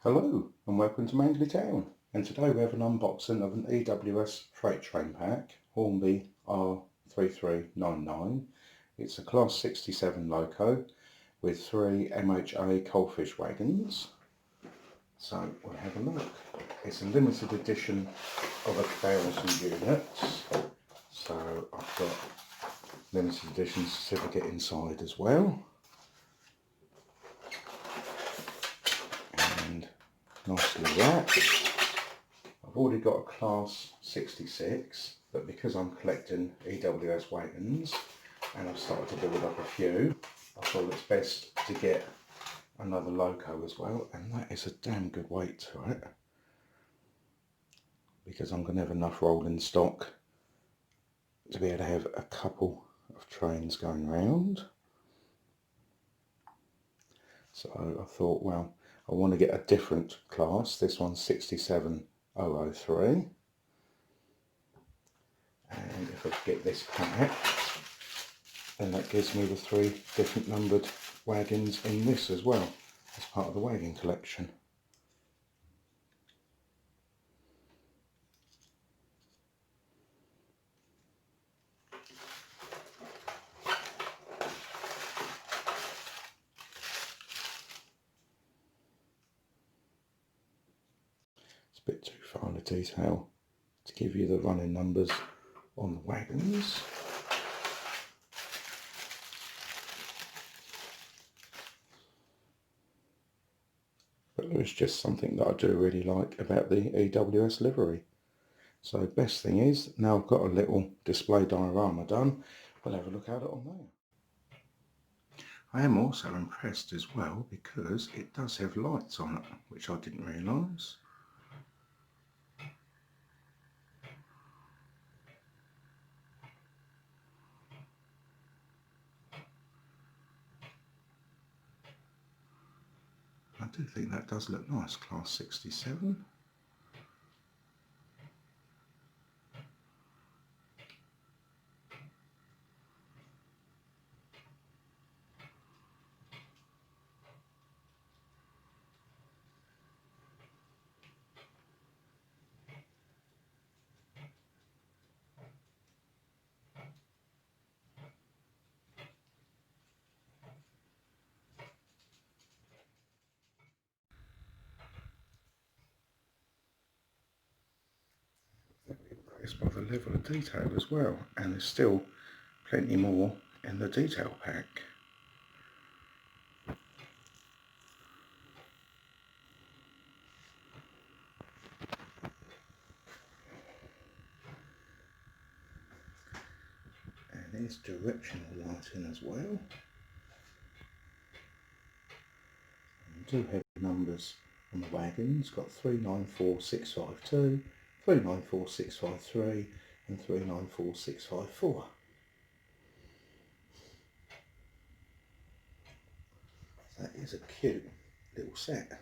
Hello and welcome to Mangley Town, and today we have an unboxing of an EWS freight train pack, Hornby R3399. It's a class 67 loco with 3 MHA coalfish wagons. So we'll have a look. It's a limited edition of 1,000 units, so I've got limited edition certificate inside as well. And nicely wrapped. I've already got a class 66, but because I'm collecting EWS wagons and I've started to build up a few, I thought it's best to get another loco as well, and that is a damn good weight to it, because I'm going to have enough rolling stock to be able to have a couple of trains going round. So I thought, well, I want to get a different class. This one's 67003. And if I get this packed, then that gives me the 3 different numbered wagons in this as well, as part of the wagon collection. It's a bit too fine a detail to give you the running numbers on the wagons. But there is just something that I do really like about the EWS livery. So best thing is, now I've got a little display diorama done, we'll have a look at it on there. I am also impressed as well because it does have lights on it, which I didn't realise. I do think that does look nice, class 67. Impressed by the level of detail as well, and there's still plenty more in the detail pack. And there's directional lighting as well. And we do have numbers on the wagons, got 394652, 394653 and 394654. That is a cute little set.